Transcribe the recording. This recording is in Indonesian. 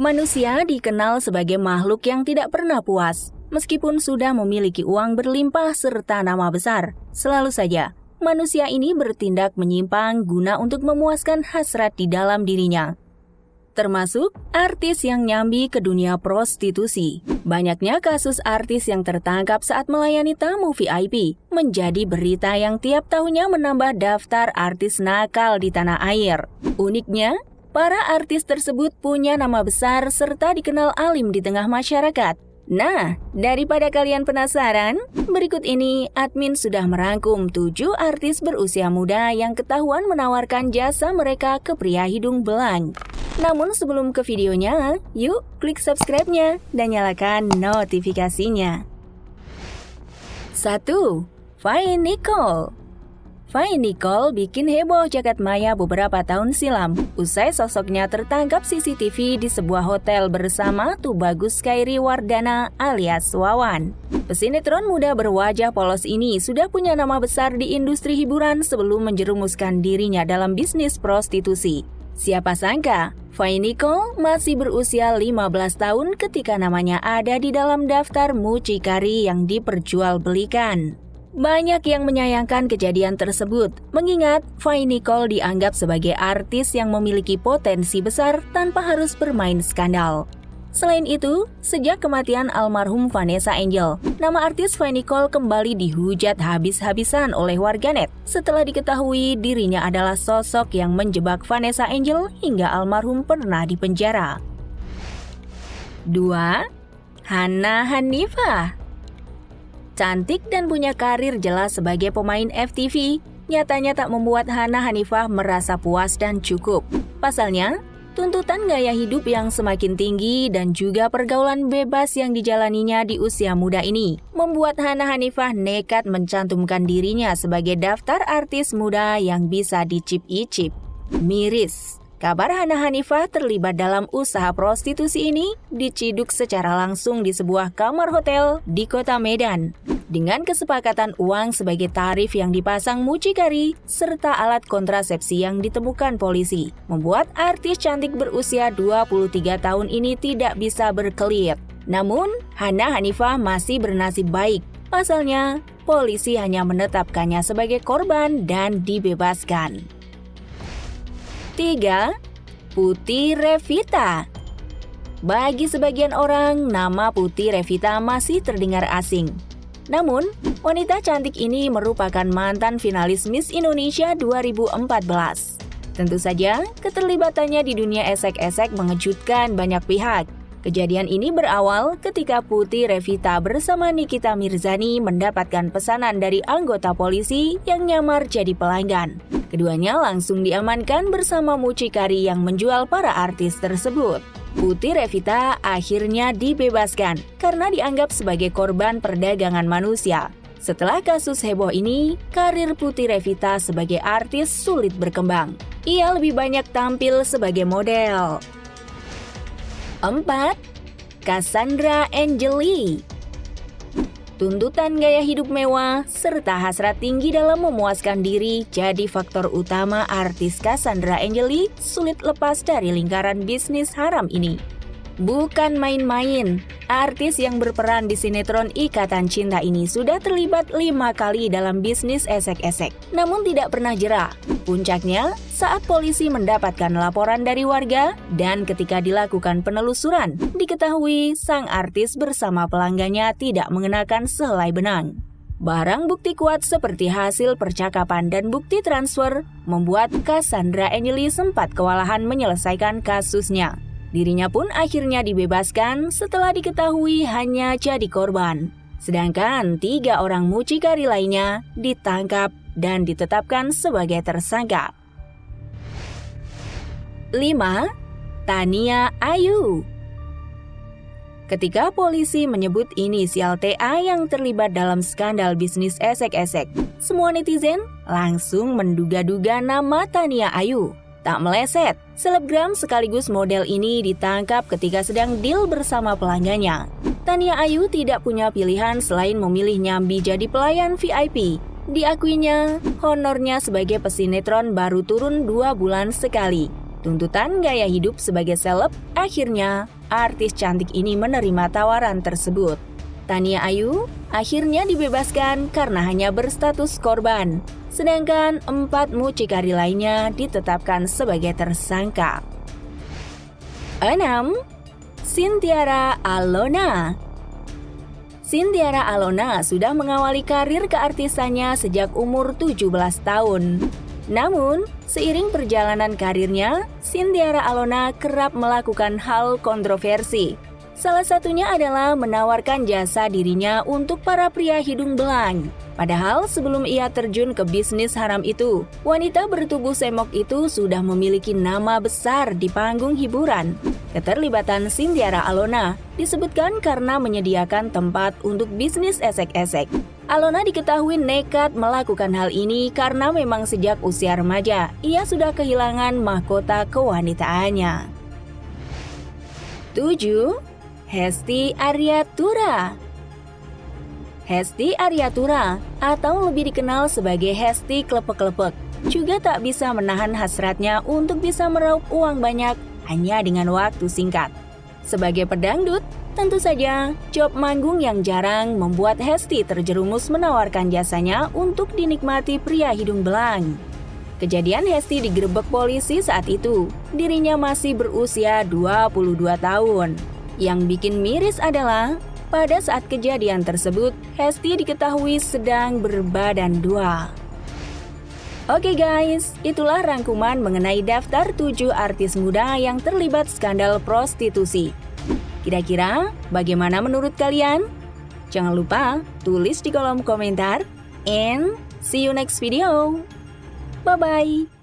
Manusia dikenal sebagai makhluk yang tidak pernah puas. Meskipun sudah memiliki uang berlimpah serta nama besar, selalu saja manusia ini bertindak menyimpang guna untuk memuaskan hasrat di dalam dirinya. Termasuk artis yang nyambi ke dunia prostitusi. Banyaknya kasus artis yang tertangkap saat melayani tamu VIP menjadi berita yang tiap tahunnya menambah daftar artis nakal di tanah air. Uniknya, para artis tersebut punya nama besar serta dikenal alim di tengah masyarakat. Nah, daripada kalian penasaran, berikut ini admin sudah merangkum 7 artis berusia muda yang ketahuan menawarkan jasa mereka ke pria hidung belang. Namun sebelum ke videonya, yuk klik subscribe-nya dan nyalakan notifikasinya. 1. Fai Nicole. Fai Nicole bikin heboh jagat maya beberapa tahun silam usai sosoknya tertangkap CCTV di sebuah hotel bersama Tubagus Khairi Wardana alias Wawan. Pesinetron muda berwajah polos ini sudah punya nama besar di industri hiburan sebelum menjerumuskan dirinya dalam bisnis prostitusi. Siapa sangka, Fai Nicole masih berusia 15 tahun ketika namanya ada di dalam daftar mucikari yang diperjualbelikan. Banyak yang menyayangkan kejadian tersebut, mengingat Fai Nicole dianggap sebagai artis yang memiliki potensi besar tanpa harus bermain skandal. Selain itu, sejak kematian almarhum Vanessa Angel, nama artis Fai Nicole kembali dihujat habis-habisan oleh warganet setelah diketahui dirinya adalah sosok yang menjebak Vanessa Angel hingga almarhum pernah dipenjara. 2. Hannah Hanifah. Cantik dan punya karir jelas sebagai pemain FTV, nyatanya tak membuat Hannah Hanifah merasa puas dan cukup. Pasalnya, tuntutan gaya hidup yang semakin tinggi dan juga pergaulan bebas yang dijalaninya di usia muda ini membuat Hannah Hanifah nekat mencantumkan dirinya sebagai daftar artis muda yang bisa dicip-icip. Miris, kabar Hannah Hanifah terlibat dalam usaha prostitusi ini diciduk secara langsung di sebuah kamar hotel di kota Medan. Dengan kesepakatan uang sebagai tarif yang dipasang mucikari serta alat kontrasepsi yang ditemukan polisi, membuat artis cantik berusia 23 tahun ini tidak bisa berkelit. Namun, Hannah Hanifah masih bernasib baik. Pasalnya, polisi hanya menetapkannya sebagai korban dan dibebaskan. 3. Putih Revita. Bagi sebagian orang, nama Putih Revita masih terdengar asing. Namun, wanita cantik ini merupakan mantan finalis Miss Indonesia 2014. Tentu saja, keterlibatannya di dunia esek-esek mengejutkan banyak pihak. Kejadian ini berawal ketika Putih Revita bersama Nikita Mirzani mendapatkan pesanan dari anggota polisi yang nyamar jadi pelanggan. Keduanya langsung diamankan bersama mucikari yang menjual para artis tersebut. Putih Revita akhirnya dibebaskan karena dianggap sebagai korban perdagangan manusia. Setelah kasus heboh ini, karir Putih Revita sebagai artis sulit berkembang. Ia lebih banyak tampil sebagai model. 4. Cassandra Angeli. Tuntutan gaya hidup mewah serta hasrat tinggi dalam memuaskan diri jadi faktor utama artis Cassandra Angeli sulit lepas dari lingkaran bisnis haram ini. Bukan main-main, artis yang berperan di sinetron Ikatan Cinta ini sudah terlibat 5 kali dalam bisnis esek-esek, namun tidak pernah jera. Puncaknya, saat polisi mendapatkan laporan dari warga dan ketika dilakukan penelusuran, diketahui sang artis bersama pelanggannya tidak mengenakan sehelai benang. Barang bukti kuat seperti hasil percakapan dan bukti transfer membuat Cassandra Angeli sempat kewalahan menyelesaikan kasusnya. Dirinya pun akhirnya dibebaskan setelah diketahui hanya jadi korban. Sedangkan 3 orang mucikari lainnya ditangkap dan ditetapkan sebagai tersangka. 5. Tania Ayu. Ketika polisi menyebut inisial TA yang terlibat dalam skandal bisnis esek-esek, semua netizen langsung menduga-duga nama Tania Ayu. Tak meleset, selebgram sekaligus model ini ditangkap ketika sedang deal bersama pelanggannya. Tania Ayu tidak punya pilihan selain memilih nyambi jadi pelayan VIP. Diakuinya, honornya sebagai pesinetron baru turun 2 bulan sekali. tuntutan gaya hidup sebagai seleb, akhirnya artis cantik ini menerima tawaran tersebut. Tania Ayu akhirnya dibebaskan karena hanya berstatus korban, sedangkan 4 mucikari lainnya ditetapkan sebagai tersangka. 6. Cynthia Alona. Cynthia Alona sudah mengawali karir keartisannya sejak umur 17 tahun. Namun, seiring perjalanan karirnya, Cynthia Alona kerap melakukan hal kontroversi. Salah satunya adalah menawarkan jasa dirinya untuk para pria hidung belang. Padahal sebelum ia terjun ke bisnis haram itu, wanita bertubuh semok itu sudah memiliki nama besar di panggung hiburan. Keterlibatan Cynthia Alona disebutkan karena menyediakan tempat untuk bisnis esek-esek. Alona diketahui nekat melakukan hal ini karena memang sejak usia remaja, ia sudah kehilangan mahkota kewanitaannya. 7. Hesti Aryatura. Hesti Aryatura, atau lebih dikenal sebagai Hesti Klepek-Klepek, juga tak bisa menahan hasratnya untuk bisa meraup uang banyak hanya dengan waktu singkat. Sebagai pedangdut, tentu saja job manggung yang jarang membuat Hesti terjerumus menawarkan jasanya untuk dinikmati pria hidung belang. Kejadian Hesti digerebek polisi saat itu, dirinya masih berusia 22 tahun. Yang bikin miris adalah, pada saat kejadian tersebut, Hesti diketahui sedang berbadan 2. Oke guys, itulah rangkuman mengenai daftar 7 artis muda yang terlibat skandal prostitusi. Kira-kira bagaimana menurut kalian? Jangan lupa tulis di kolom komentar, and see you next video. Bye-bye.